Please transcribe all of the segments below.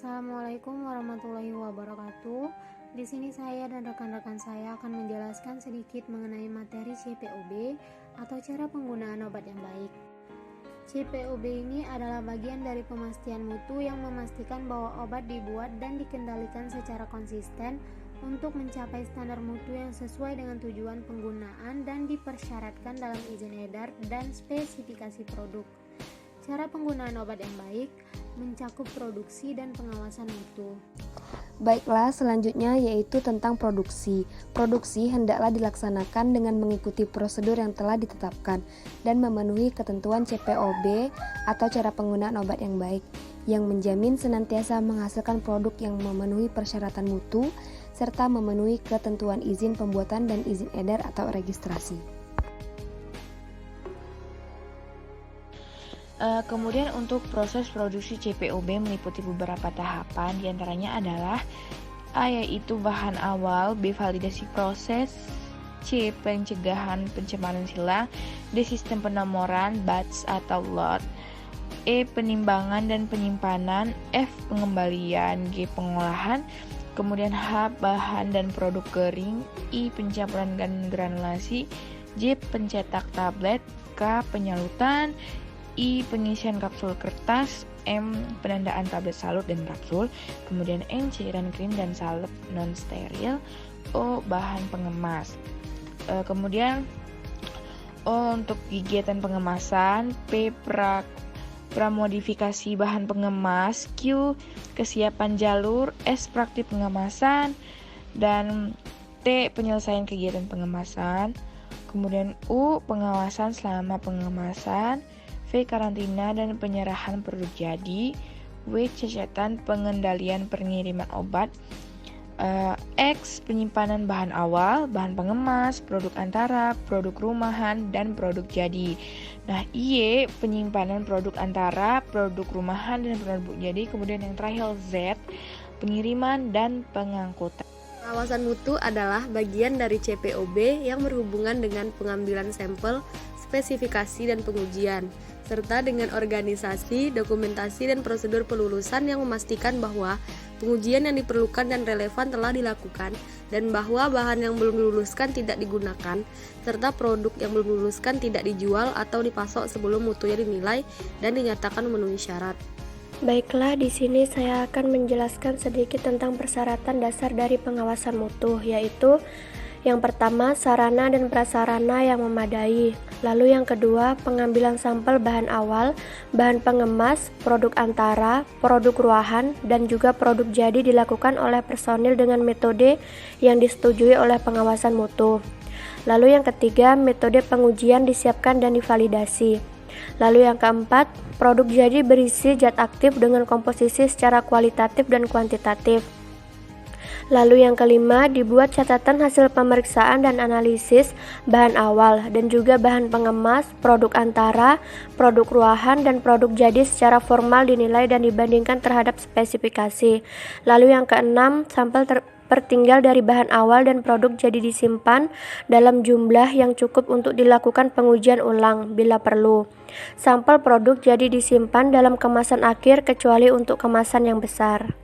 Assalamualaikum warahmatullahi wabarakatuh. Di sini saya dan rekan-rekan saya akan menjelaskan sedikit mengenai materi CPOB atau cara penggunaan obat yang baik. CPOB ini adalah bagian dari pemastian mutu yang memastikan bahwa obat dibuat dan dikendalikan secara konsisten untuk mencapai standar mutu yang sesuai dengan tujuan penggunaan dan dipersyaratkan dalam izin edar dan spesifikasi produk. Cara penggunaan obat yang baik mencakup produksi dan pengawasan mutu. Baiklah, selanjutnya yaitu tentang produksi. Produksi hendaklah dilaksanakan dengan mengikuti prosedur yang telah ditetapkan dan memenuhi ketentuan CPOB atau cara penggunaan obat yang baik, yang menjamin senantiasa menghasilkan produk yang memenuhi persyaratan mutu serta memenuhi ketentuan izin pembuatan dan izin edar atau registrasi. Kemudian untuk proses produksi CPOB meliputi beberapa tahapan, diantaranya adalah A. Yaitu bahan awal, B. Validasi proses, C. Pencegahan pencemaran silang, D. Sistem penomoran, batch atau lot, E. Penimbangan dan penyimpanan, F. Pengembalian, G. Pengolahan, kemudian H. Bahan dan produk kering, I. Pencampuran dan granulasi, J. Pencetak tablet, K. Penyalutan, I. Pengisian kapsul kertas, M. Penandaan tablet salut dan kapsul, kemudian N. Cairan krim dan salep non steril, O. Bahan pengemas. Kemudian O untuk kegiatan pengemasan, P. Pramodifikasi bahan pengemas, Q. Kesiapan jalur, S. Praktik pengemasan, dan T. Penyelesaian kegiatan pengemasan. Kemudian U. Pengawasan selama pengemasan, V. Karantina dan penyerahan produk jadi, W. Cacatan pengendalian pengiriman obat, X. Penyimpanan bahan awal, bahan pengemas, produk antara, produk rumahan, dan produk jadi. Nah, Y. Penyimpanan produk antara, produk rumahan, dan produk jadi. Kemudian yang terakhir Z. Pengiriman dan pengangkutan. Pengawasan mutu adalah bagian dari CPOB yang berhubungan dengan pengambilan sampel, spesifikasi, dan pengujian, serta dengan organisasi, dokumentasi, dan prosedur pelulusan yang memastikan bahwa pengujian yang diperlukan dan relevan telah dilakukan, dan bahwa bahan yang belum diluluskan tidak digunakan, serta produk yang belum diluluskan tidak dijual atau dipasok sebelum mutunya dinilai dan dinyatakan memenuhi syarat. Baiklah, di sini saya akan menjelaskan sedikit tentang persyaratan dasar dari pengawasan mutu, yaitu yang pertama, sarana dan prasarana yang memadai. Lalu yang kedua, pengambilan sampel bahan awal, bahan pengemas, produk antara, produk ruahan, dan juga produk jadi dilakukan oleh personil dengan metode yang disetujui oleh pengawasan mutu. Lalu yang ketiga, metode pengujian disiapkan dan divalidasi. Lalu yang keempat, produk jadi berisi zat aktif dengan komposisi secara kualitatif dan kuantitatif. Lalu yang kelima, dibuat catatan hasil pemeriksaan dan analisis bahan awal dan juga bahan pengemas, produk antara, produk ruahan, dan produk jadi secara formal dinilai dan dibandingkan terhadap spesifikasi. Lalu yang keenam, sampel tertinggal dari bahan awal dan produk jadi disimpan dalam jumlah yang cukup untuk dilakukan pengujian ulang bila perlu. Sampel produk jadi disimpan dalam kemasan akhir kecuali untuk kemasan yang besar.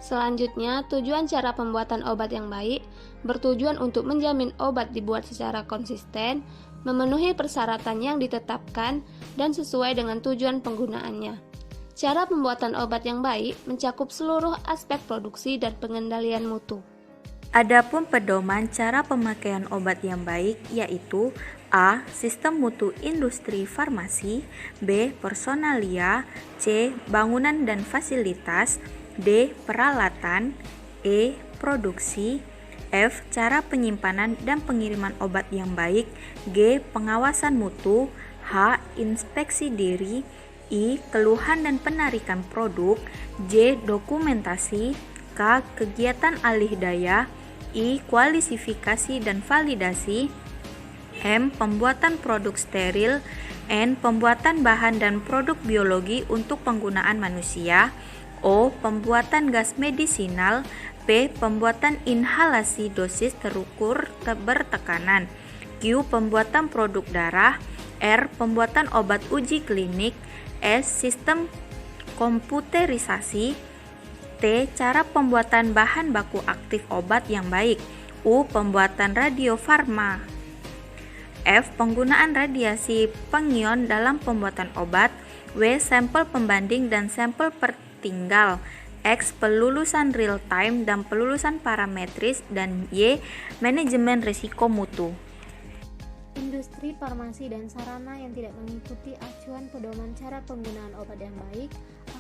Selanjutnya, tujuan cara pembuatan obat yang baik bertujuan untuk menjamin obat dibuat secara konsisten, memenuhi persyaratan yang ditetapkan, dan sesuai dengan tujuan penggunaannya. Cara pembuatan obat yang baik mencakup seluruh aspek produksi dan pengendalian mutu. Adapun pedoman cara pemakaian obat yang baik yaitu A. Sistem mutu industri farmasi, B. Personalia, C. Bangunan dan fasilitas, D. Peralatan, E. Produksi, F. Cara penyimpanan dan pengiriman obat yang baik, G. Pengawasan mutu, H. Inspeksi diri, I. Keluhan dan penarikan produk, J. Dokumentasi, K. Kegiatan alih daya, I. Kualifikasi dan validasi, M. Pembuatan produk steril, N. Pembuatan bahan dan produk biologi untuk penggunaan manusia, O. Pembuatan gas medisinal, P. Pembuatan inhalasi dosis terukur bertekanan, Q. Pembuatan produk darah, R. Pembuatan obat uji klinik, S. Sistem komputerisasi, T. Cara pembuatan bahan baku aktif obat yang baik. U. Pembuatan radiofarma. F. Penggunaan radiasi pengion dalam pembuatan obat. W. Sampel pembanding dan sampel pertinggal. X. Pelulusan real time dan pelulusan parametris. Dan Y. Manajemen risiko mutu. Industri farmasi dan sarana yang tidak mengikuti acuan pedoman cara penggunaan obat yang baik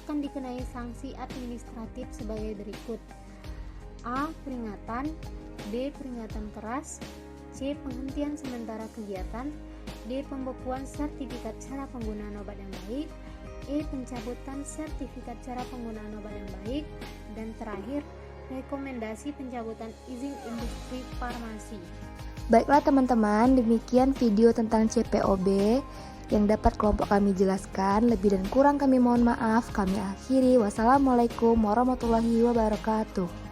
akan dikenai sanksi administratif sebagai berikut. A. Peringatan. B. Peringatan keras. C. Penghentian sementara kegiatan. D. Pembekuan sertifikat cara penggunaan obat yang baik. E. Pencabutan sertifikat cara penggunaan obat yang baik. Dan terakhir, rekomendasi pencabutan izin industri farmasi. Baiklah teman-teman, demikian video tentang CPOB yang dapat kelompok kami jelaskan. Lebih dan kurang kami mohon maaf. Kami akhiri. Wassalamualaikum warahmatullahi wabarakatuh.